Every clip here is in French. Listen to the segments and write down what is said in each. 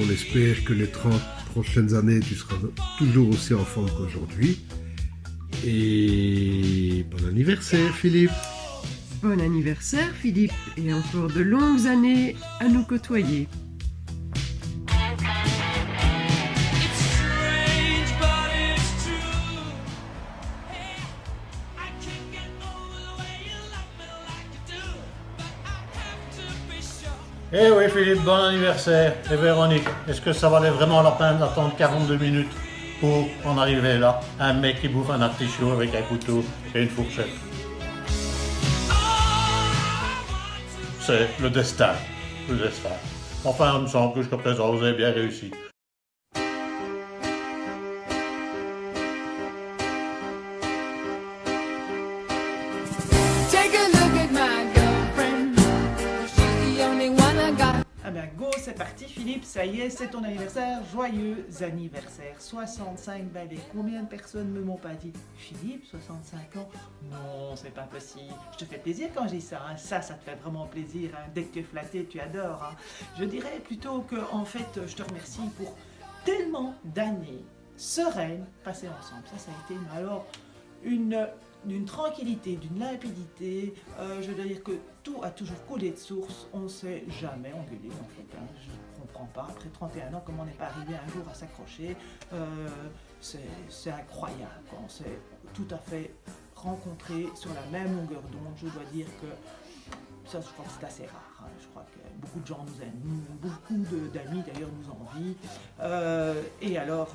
on espère que les 30 prochaines années, tu seras toujours aussi en forme qu'aujourd'hui. Et bon anniversaire, Philippe. Bon anniversaire, Philippe, et encore de longues années à nous côtoyer. Eh oui Philippe, bon anniversaire. Et Véronique, est-ce que ça valait vraiment la peine d'attendre 42 minutes pour en arriver là? Un mec qui bouffe un artichaut avec un couteau et une fourchette. C'est le destin. Le destin. Enfin, il me semble que jusqu'à présent, vous avez bien réussi. Ah ben go, c'est parti Philippe, ça y est, c'est ton anniversaire, joyeux anniversaire, 65 balais. Combien de personnes me m'ont pas dit Philippe, 65 ans? Non, c'est pas possible. Je te fais plaisir quand je dis ça, hein. Ça te fait vraiment plaisir, hein. Dès que tu es flatté, tu adores, hein. Je dirais plutôt que, en fait, je te remercie pour tellement d'années sereines passées ensemble. Ça a été, alors, d'une tranquillité, d'une limpidité, je veux dire que tout a toujours coulé de source, on ne s'est jamais engueulé en fait, hein. Je ne comprends pas, après 31 ans, comment on n'est pas arrivé un jour à s'accrocher, c'est incroyable, quoi. On s'est tout à fait rencontrés sur la même longueur d'onde. Je dois dire que ça, je crois que c'est assez rare, hein. Je crois que beaucoup de gens nous aiment, beaucoup d'amis d'ailleurs nous envient, et alors,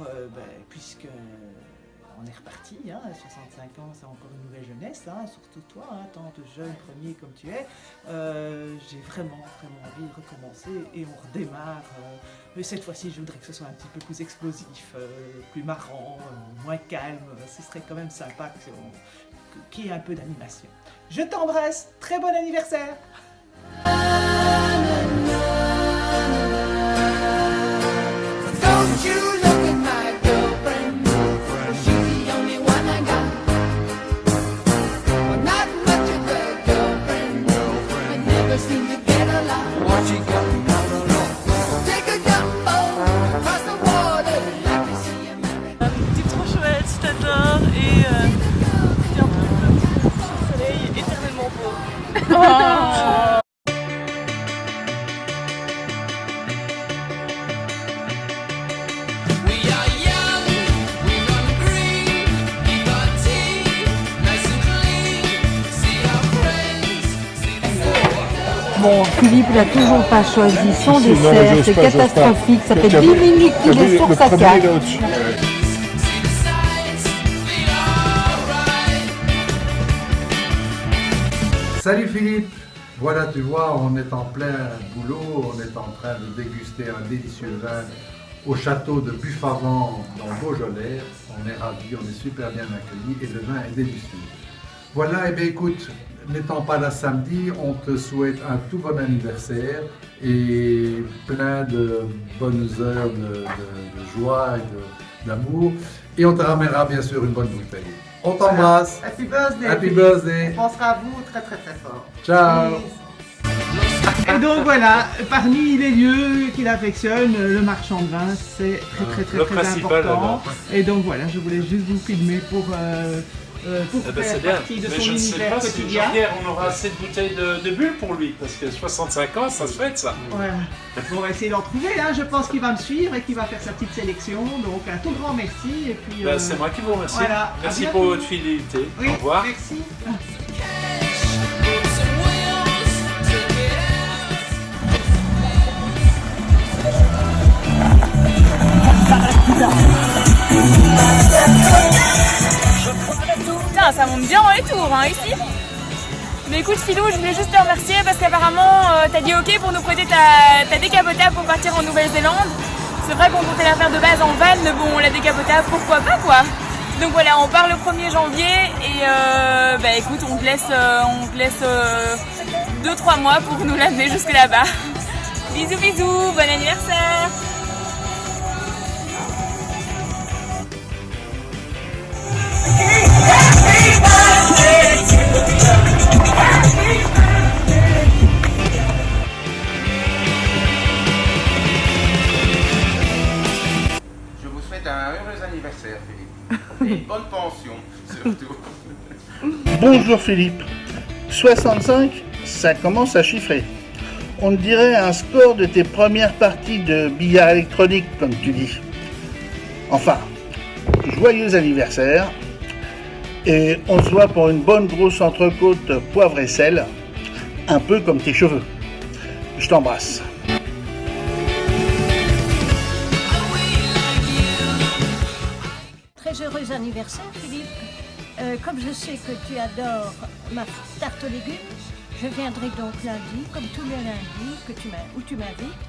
puisque on est reparti, hein, à 65 ans, c'est encore une nouvelle jeunesse, hein, surtout toi, hein, tant de jeune premier comme tu es. J'ai vraiment envie de recommencer et on redémarre. Mais cette fois-ci, je voudrais que ce soit un petit peu plus explosif, plus marrant, moins calme. Ce serait quand même sympa qu'il y ait un peu d'animation. Je t'embrasse, très bon anniversaire! T'es trop chouette, je t'adore et t'es un peu le soleil éternellement beau. Bon, Philippe n'a toujours pas choisi son dessert, c'est catastrophique, ça fait 10 minutes qu'il est sur sa carte. Salut Philippe. Voilà, tu vois, on est en plein boulot, on est en train de déguster un délicieux vin au château de Buffavan dans Beaujolais. On est ravis, on est super bien accueillis et le vin est délicieux. Voilà, et bien écoute, n'étant pas là samedi, on te souhaite un tout bon anniversaire et plein de bonnes heures de joie et d'amour. Et on te ramènera bien sûr une bonne bouteille. On t'embrasse. Happy birthday! Happy birthday! On pensera à vous très fort. Ciao! Et donc voilà, parmi les lieux qu'il affectionne, le marchand de vin, c'est très important. Et donc voilà, je voulais juste vous filmer pour faire partie de son univers quotidien. On aura assez de bouteilles de bulles pour lui, parce que 65 ans, ça se fête ça. Ouais. On va essayer d'en trouver, hein. Je pense qu'il va me suivre et qu'il va faire sa petite sélection. Donc un tout grand merci. Et puis, c'est moi qui vous remercie. Voilà. Merci pour votre fidélité. Oui, au revoir. Merci. Putain, ça monte bien dans les tours, hein, ici. Mais écoute Philou, je voulais juste te remercier parce qu'apparemment t'as dit ok pour nous prêter ta décapotable pour partir en Nouvelle-Zélande. C'est vrai qu'on comptait la faire de base en van, mais bon, la décapotable, pourquoi pas quoi. Donc voilà, on part le 1er janvier et écoute, on te laisse 2-3 mois pour nous l'amener jusque là-bas. Bisous bisous, bon anniversaire. Heureux anniversaire, Philippe. Et bonne pension, surtout. Bonjour Philippe. 65, ça commence à chiffrer. On dirait un score de tes premières parties de billard électronique, comme tu dis. Enfin, joyeux anniversaire. Et on se voit pour une bonne grosse entrecôte poivre et sel, un peu comme tes cheveux. Je t'embrasse. Très heureux anniversaire Philippe. Comme je sais que tu adores ma tarte aux légumes, je viendrai donc lundi, comme tous les lundis où tu m'invites,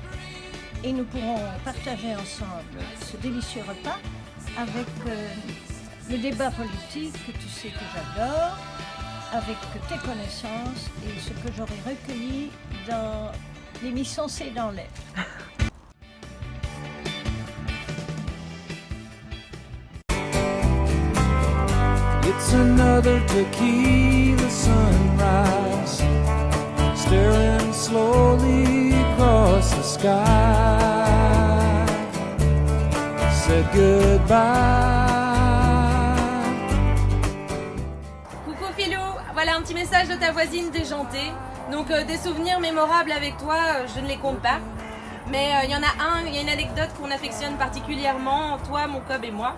et nous pourrons partager ensemble ce délicieux repas avec le débat politique que tu sais que j'adore, avec tes connaissances et ce que j'aurai recueilli dans l'émission C'est dans l'air. It's another tequila sunrise, staring slowly across the sky. Said goodbye. Coucou Philou, voilà un petit message de ta voisine déjantée. Donc des souvenirs mémorables avec toi, je ne les compte pas. Mais il y a une anecdote qu'on affectionne particulièrement, toi, mon cob et moi.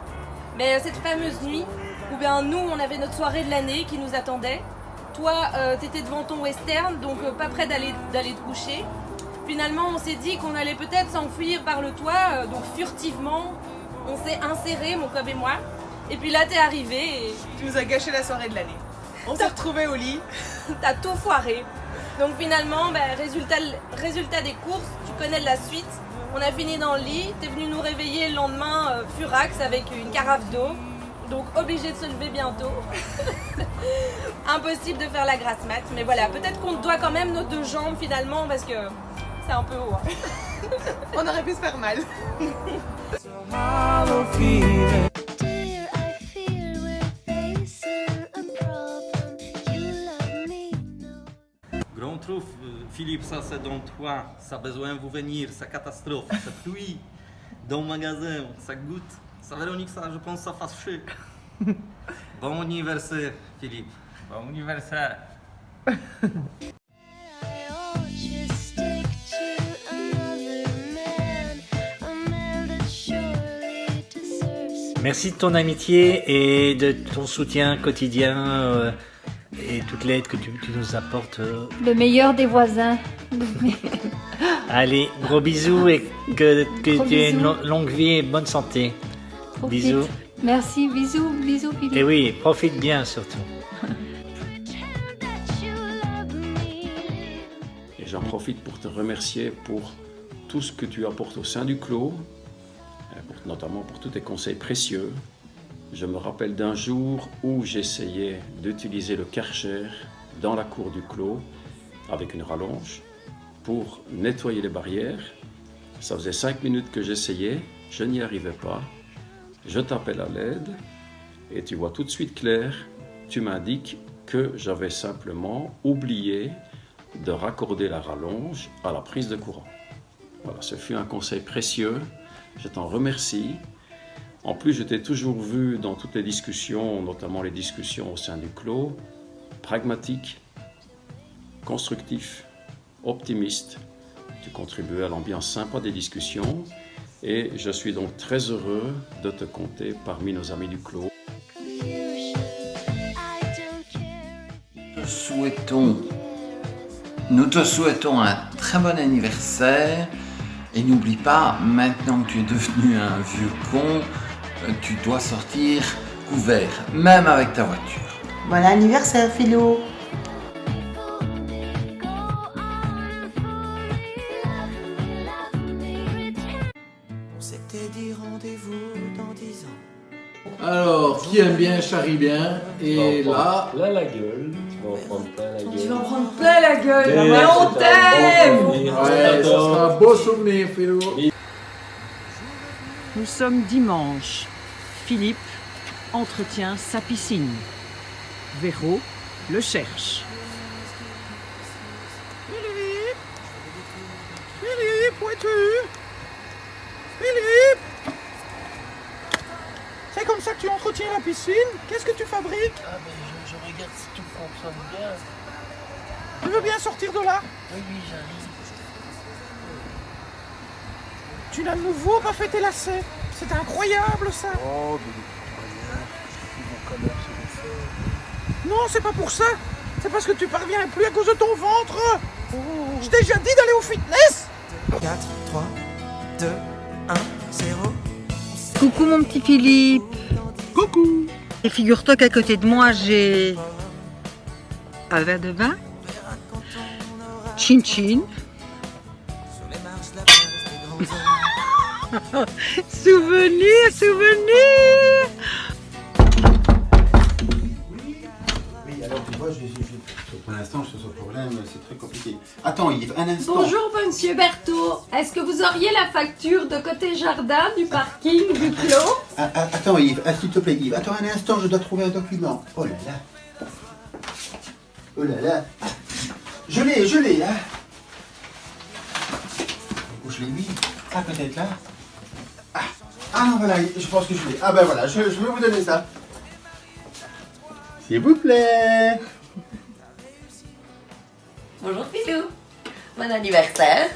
Mais cette fameuse nuit, où bien nous, on avait notre soirée de l'année qui nous attendait. Toi, t'étais devant ton western, donc pas près d'aller te coucher. Finalement, on s'est dit qu'on allait peut-être s'enfuir par le toit, donc furtivement, on s'est insérés, mon cob et moi. Et puis là, t'es arrivé et... Tu nous as gâché la soirée de l'année. On s'est retrouvés au lit. T'as tout foiré. Donc finalement, résultat des courses, tu connais la suite. On a fini dans le lit, t'es venu nous réveiller le lendemain furax avec une carafe d'eau. Donc obligé de se lever bientôt. Impossible de faire la grasse mat. Mais voilà, peut-être qu'on te doit quand même nos 2 jambes finalement parce que c'est un peu haut. Hein. On aurait pu se faire mal. Grand trou, Philippe, ça c'est dans toi. Ça a besoin de vous venir, ça catastrophe, ça pluie. Dans le magasin, ça goûte. Ça, Véronique, ça, je pense que ça fasse chier. Bon anniversaire, Philippe. Bon anniversaire. Merci de ton amitié et de ton soutien quotidien et toute l'aide que tu nous apportes. Le meilleur des voisins. Allez, gros bisous et que tu aies une bisous. longue vie et bonne santé. Profite. Bisous. Merci, bisous Philippe. Et oui, profite bien surtout. Et j'en profite pour te remercier pour tout ce que tu apportes au sein du Clos, notamment pour tous tes conseils précieux. Je me rappelle d'un jour où j'essayais d'utiliser le Karcher dans la cour du Clos avec une rallonge pour nettoyer les barrières. Ça faisait 5 minutes que j'essayais, je n'y arrivais pas. Je t'appelle à l'aide et tu vois tout de suite clair, tu m'indiques que j'avais simplement oublié de raccorder la rallonge à la prise de courant. Voilà, ce fut un conseil précieux, je t'en remercie. En plus, je t'ai toujours vu dans toutes les discussions, notamment les discussions au sein du Clos, pragmatique, constructif, optimiste. Tu contribuais à l'ambiance sympa des discussions. Et je suis donc très heureux de te compter parmi nos amis du Clos. Nous te souhaitons un très bon anniversaire et n'oublie pas, maintenant que tu es devenu un vieux con, tu dois sortir couvert, même avec ta voiture. Bon anniversaire Philo. Alors, qui aime bien charrie bien, et là... Plein la gueule, tu vas en prendre plein la gueule. Tu vas en prendre plein la gueule, mais on t'aime. Ouais, ça sera un beau souvenir, Philo. Nous sommes dimanche. Philippe entretient sa piscine. Véro le cherche. Philippe, où es-tu? Philippe! entretiens la piscine? Qu'est-ce que tu fabriques? Ah, mais je regarde si tout fonctionne bien. Tu veux bien sortir de là? Oui, j'arrive. Tu n'as de nouveau pas fait tes lacets. C'est incroyable, ça. Oh, mais de toute manière, ils vont quand même se le faire. Non, c'est pas pour ça. C'est parce que tu parviens plus à cause de ton ventre. Je t'ai déjà dit d'aller au fitness. 4, 3, 2, 1, 0. Coucou mon petit Philippe. Coucou. Et figure-toi qu'à côté de moi j'ai un verre de vin. Chin chin. Souvenir, souvenir. Oui, alors tu vois, pour l'instant, je suis sur le problème, c'est très compliqué. Attends Yves, un instant. Bonjour monsieur Berthaud, est-ce que vous auriez la facture de côté jardin, du parking, du clos? Attends Yves, s'il te plaît Yves, attends un instant, je dois trouver un document. Oh là là. Oh là là. Je l'ai, hein. Où je l'ai mis? Ah, peut-être là. Ah non, voilà, je pense que je l'ai. Ah ben voilà, je vais vous donner ça. S'il vous plaît. Bonjour Philou, bon anniversaire.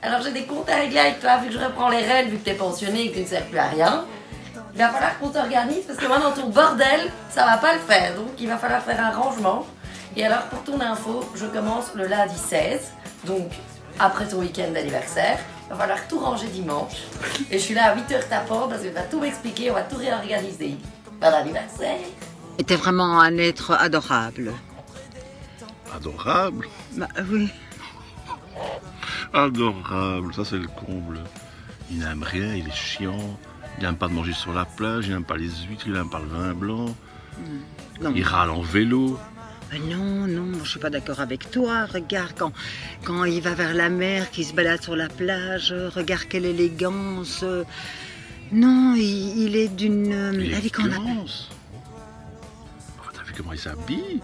Alors j'ai des comptes à régler avec toi, vu que je reprends les rênes, vu que t'es pensionné et que tu ne sers plus à rien. Il va falloir qu'on t'organise parce que moi dans ton bordel, ça va pas le faire. Donc il va falloir faire un rangement. Et alors pour ton info, je commence le lundi 16, donc après ton week-end d'anniversaire. Il va falloir tout ranger dimanche. Et je suis là à 8h tapant parce que tu vas tout m'expliquer, on va tout réorganiser. Bon anniversaire. Et t'es vraiment un être adorable. Adorable? Bah oui. Adorable, ça c'est le comble. Il n'aime rien, il est chiant. Il n'aime pas de manger sur la plage, il n'aime pas les huîtres, il n'aime pas le vin blanc. Non. Il râle en vélo. Non, je suis pas d'accord avec toi. Regarde, quand il va vers la mer, qu'il se balade sur la plage, regarde quelle élégance. Non, il est d'une... Élégance. T'as vu comment il s'habille?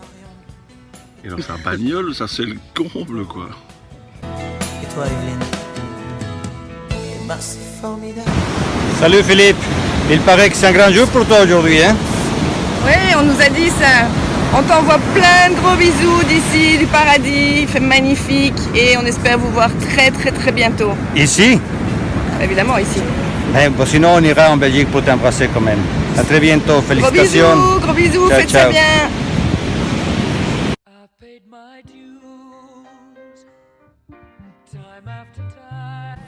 Et dans sa bagnole, ça c'est le comble, quoi. Et toi, Evelyne? Eh ben, c'est formidable. Salut Philippe, il paraît que c'est un grand jour pour toi aujourd'hui, hein? Oui, on nous a dit ça. On t'envoie plein de gros bisous d'ici, du paradis, il fait magnifique et on espère vous voir très très très bientôt. Ici? Évidemment ici. Bon, sinon on ira en Belgique pour t'embrasser quand même. À très bientôt, félicitations. Gros bisous, ciao, faites ciao. ça bien.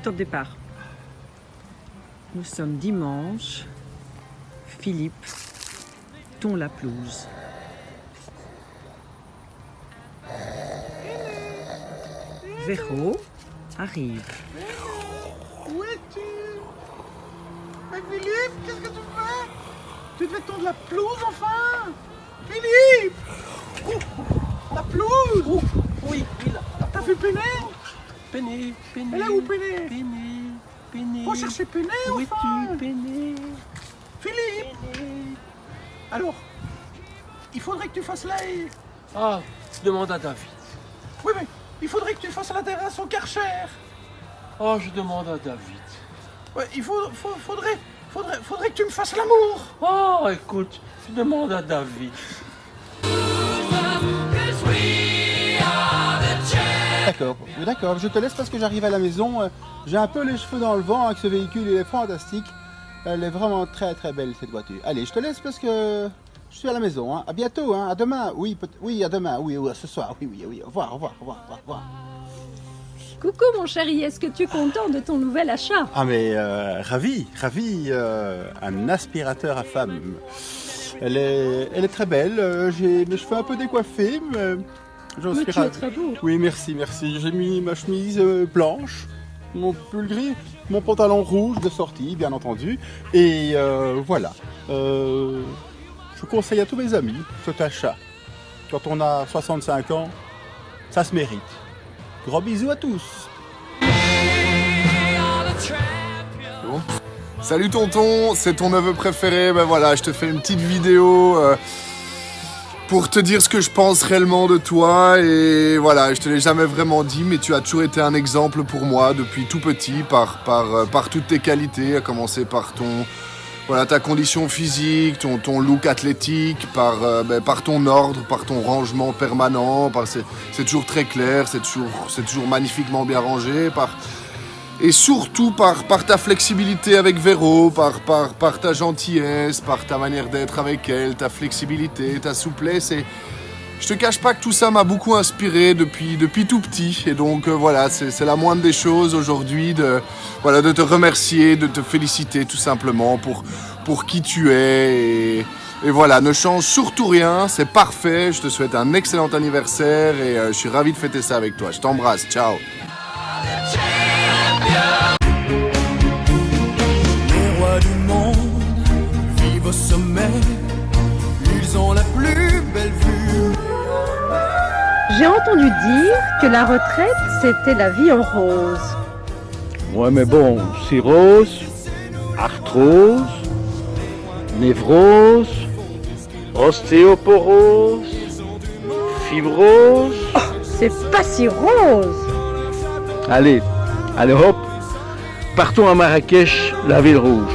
Top départ. Nous sommes dimanche. Philippe, ton la pelouse. Véro arrive. Où es-tu? Mais Philippe, qu'est-ce que tu fais? Tu devais tondre la pelouse enfin? Philippe! La pelouse! Oui, là. T'as vu Péné? Péné. Elle est où Péné? Péné. Faut chercher Péné Où enfin! es-tu, Péné? Philippe! Alors, il faudrait que tu fasses la haie. Ah, je demande à David. Oui, mais il faudrait que tu fasses la terrasse au Karcher. Oh, je demande à David. Ouais, faudrait que tu me fasses l'amour. Oh, écoute, je demande à David. D'accord, je te laisse parce que j'arrive à la maison. J'ai un peu les cheveux dans le vent avec ce véhicule, il est fantastique. Elle est vraiment très très belle cette voiture. Allez, je te laisse parce que je suis à la maison. Hein. À bientôt, hein. À demain. Oui, à demain. Oui, ce soir. Oui. Au revoir. Coucou mon chéri, est-ce que tu es content de ton nouvel achat? Ah mais ravi, un aspirateur à femme. Elle est très belle, j'ai mes cheveux un peu décoiffés, mais j'en suis ravi. Très beau. Oui, merci. J'ai mis ma chemise blanche, mon pull gris, mon pantalon rouge de sortie, bien entendu. Et voilà. Je conseille à tous mes amis cet achat. Quand on a 65 ans, ça se mérite. Gros bisous à tous. Bon. Salut tonton, c'est ton neveu préféré. Ben voilà, je te fais une petite vidéo pour te dire ce que je pense réellement de toi. Et voilà, je te l'ai jamais vraiment dit, mais tu as toujours été un exemple pour moi depuis tout petit par toutes tes qualités, à commencer par voilà, ta condition physique, ton look athlétique, par ton ordre, par ton rangement permanent. C'est toujours très clair, c'est toujours magnifiquement bien rangé. Et surtout par ta flexibilité avec Véro, par ta gentillesse, par ta manière d'être avec elle, ta flexibilité, ta souplesse. Et je te cache pas que tout ça m'a beaucoup inspiré depuis tout petit. Et donc voilà, c'est la moindre des choses aujourd'hui de te remercier, de te féliciter tout simplement pour qui tu es. Et voilà, ne change surtout rien, c'est parfait. Je te souhaite un excellent anniversaire et je suis ravi de fêter ça avec toi. Je t'embrasse, ciao. Les rois du monde vivent au sommet, ils ont la plus belle vue. J'ai entendu dire que la retraite, c'était la vie en rose. Ouais, mais bon, cirrhose, arthrose, névrose, ostéoporose, fibrose. Oh, c'est pas si rose. Allez, hop, partons à Marrakech, la ville rouge.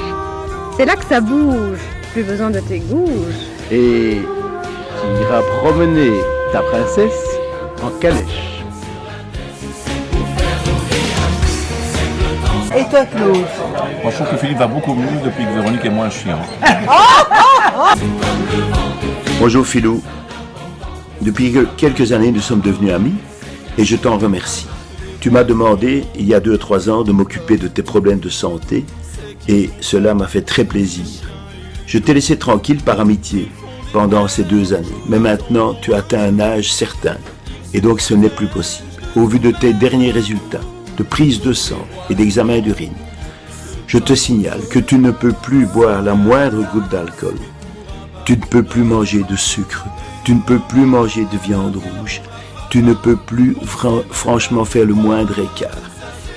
C'est là que ça bouge, plus besoin de tes gouges. Et tu iras promener ta princesse en calèche. Et toi, Claude? Moi, je trouve que Philippe va beaucoup mieux depuis que Véronique est moins chiant. Bonjour Philou. Depuis quelques années, nous sommes devenus amis et je t'en remercie. Tu m'as demandé, il y a 2-3 ans, de m'occuper de tes problèmes de santé et cela m'a fait très plaisir. Je t'ai laissé tranquille par amitié pendant ces 2 années. Mais maintenant, tu as atteint un âge certain et donc ce n'est plus possible. Au vu de tes derniers résultats, de prise de sang et d'examen d'urine, je te signale que tu ne peux plus boire la moindre goutte d'alcool. Tu ne peux plus manger de sucre, tu ne peux plus manger de viande rouge, tu ne peux plus franchement faire le moindre écart.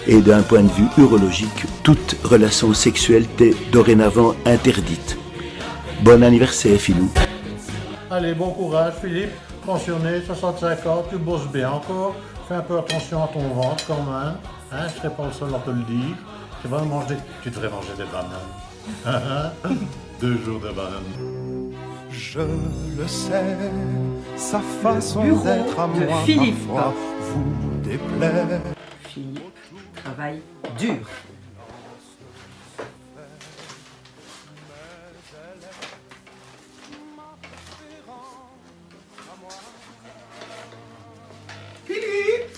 Et d'un point de vue urologique, toute relation sexuelle t'est dorénavant interdite. Bon anniversaire, Philou. Allez, bon courage, Philippe. Pensionné, 65 ans, tu bosses bien encore. Fais un peu attention à ton ventre quand même. Hein, je ne serai pas le seul à te le dire. Tu devrais manger des bananes. 2 jours de bananes. Je le sais, sa façon bureau d'être à de moi Philippe. parfois vous déplaît. Philippe travaille dur. Philippe!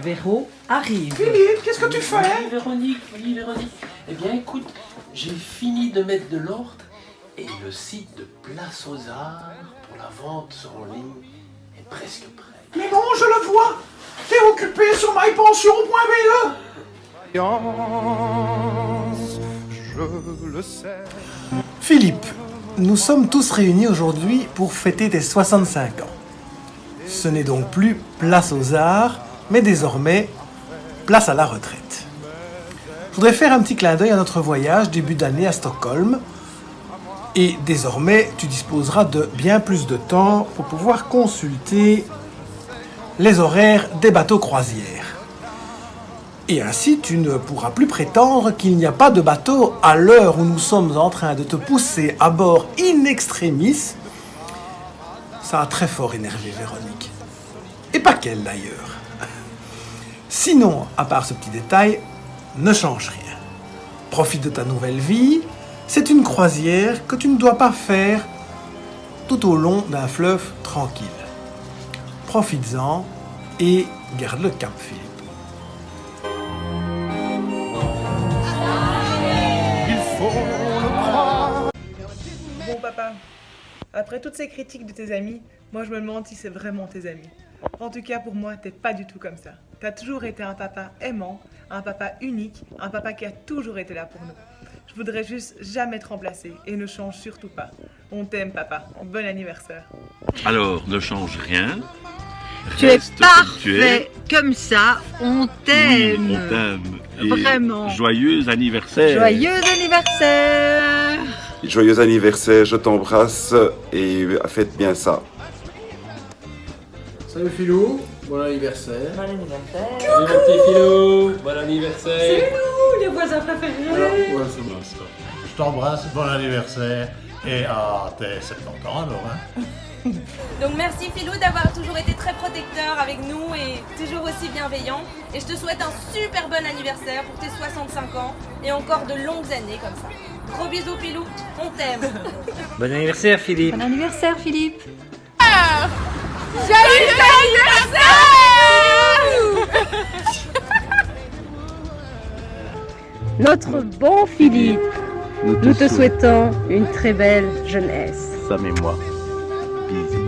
Véro arrive. Philippe, qu'est-ce que tu fais? Oui, Véronique. Eh bien, écoute, j'ai fini de mettre de l'ordre et le site de Place aux Arts pour la vente en ligne est presque prêt. Mais non, je le vois! T'es occupé sur mypension.be! Je le sais. Philippe, nous sommes tous réunis aujourd'hui pour fêter tes 65 ans. Ce n'est donc plus Place aux Arts, mais désormais place à la retraite. Je voudrais faire un petit clin d'œil à notre voyage début d'année à Stockholm. Et désormais, tu disposeras de bien plus de temps pour pouvoir consulter les horaires des bateaux croisières. Et ainsi, tu ne pourras plus prétendre qu'il n'y a pas de bateau à l'heure où nous sommes en train de te pousser à bord in extremis. Ça a très fort énervé Véronique. Et pas qu'elle d'ailleurs. Sinon, à part ce petit détail, ne change rien. Profite de ta nouvelle vie. C'est une croisière que tu ne dois pas faire tout au long d'un fleuve tranquille. Profites-en et garde le cap, Philippe. Bon papa, après toutes ces critiques de tes amis, moi je me demande si c'est vraiment tes amis. En tout cas pour moi, t'es pas du tout comme ça. T'as toujours été un papa aimant, un papa unique, un papa qui a toujours été là pour nous. Je voudrais juste jamais te remplacer et ne change surtout pas. On t'aime papa, bon anniversaire. Alors, ne change rien. Tu es Reste comme tu es. parfait, comme ça, on t'aime. Oui, on t'aime. Et Vraiment. Joyeux anniversaire. Joyeux anniversaire. Joyeux anniversaire, je t'embrasse et faites bien ça. Salut Philou, bon anniversaire. Bon anniversaire. Salut mon petit Philou, bon anniversaire. C'est nous, les voisins préférés. Ouais, c'est bon, ça. t'embrasse, bon anniversaire. Et t'es 70 ans alors, hein? Donc merci Philou d'avoir toujours été très protecteur avec nous et toujours aussi bienveillant. Et je te souhaite un super bon anniversaire pour tes 65 ans et encore de longues années comme ça. Gros bisous Philou, on t'aime. Bon anniversaire Philippe. Bon anniversaire Philippe. Joyeux anniversaire! Notre bon Philippe, nous te souhaitons une très belle jeunesse. Sam et moi. Bisous.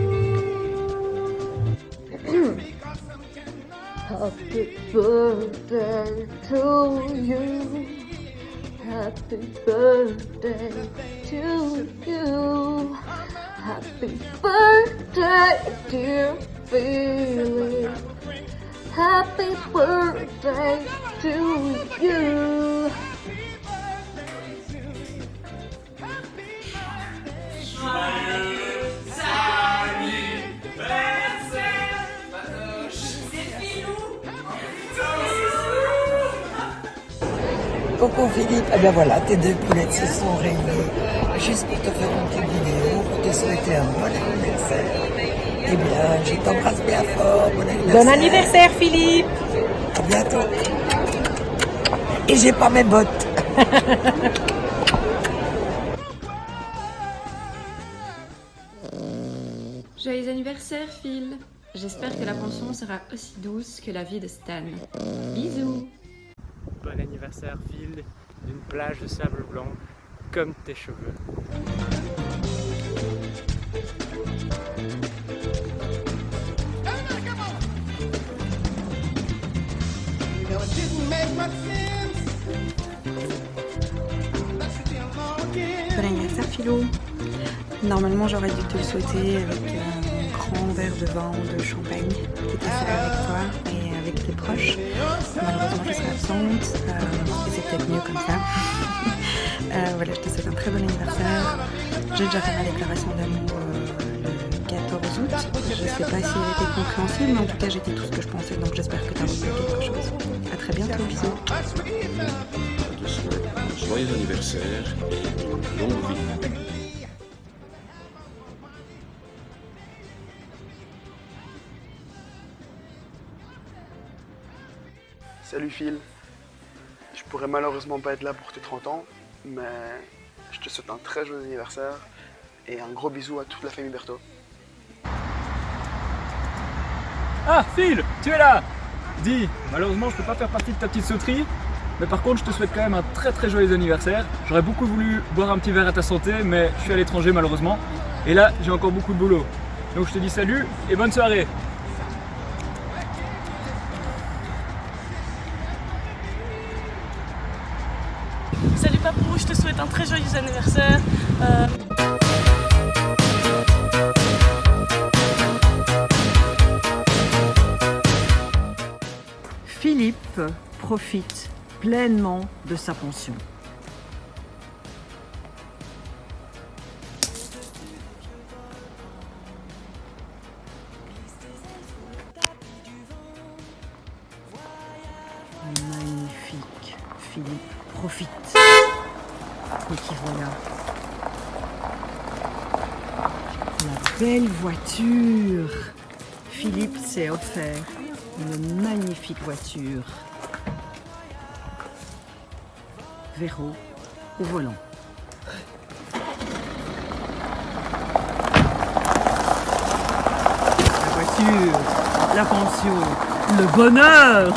Happy birthday to you. Happy birthday to you. Happy birthday, dear Philip. Happy birthday to you. Coucou Philippe, eh bien voilà, tes deux poulettes se sont réunies juste pour te faire une petite vidéo, pour te souhaiter un bon anniversaire. Eh bien, je t'embrasse bien fort, bon anniversaire. Bon anniversaire Philippe. À bientôt. Et j'ai pas mes bottes. Joyeux anniversaire Phil. J'espère que la pension sera aussi douce que la vie de Stan. Bisous. Bon anniversaire Phil, d'une plage de sable blanc, comme tes cheveux. Bon anniversaire Philo. Normalement j'aurais dû te le souhaiter avec un grand verre de vin ou de champagne qui était fait avec toi et avec tes proches. Malheureusement je serai absente et c'est peut-être mieux comme ça. Voilà, je te souhaite un très bon anniversaire. J'ai déjà fait ma déclaration d'amour le 14 août. Je ne sais pas si elle était compréhensible, mais en tout cas j'ai dit tout ce que je pensais, donc j'espère que tu as reçu quelque chose. A très bientôt, bisous. Je te souhaite un joyeux anniversaire et longue vie. Salut Phil, je pourrais malheureusement pas être là pour tes 30 ans, mais je te souhaite un très joyeux anniversaire et un gros bisou à toute la famille Berthaud. Ah Phil, tu es là! Dis, malheureusement je peux pas faire partie de ta petite sauterie, mais par contre je te souhaite quand même un très joyeux anniversaire. J'aurais beaucoup voulu boire un petit verre à ta santé, mais je suis à l'étranger malheureusement, et là j'ai encore beaucoup de boulot. Donc je te dis salut et bonne soirée! Salut Papou, je te souhaite un très joyeux anniversaire. Philippe profite pleinement de sa pension. Magnifique, Philippe profite. Et voilà. La belle voiture. Philippe s'est offert une magnifique voiture. Véro au volant. La voiture, la pension, le bonheur.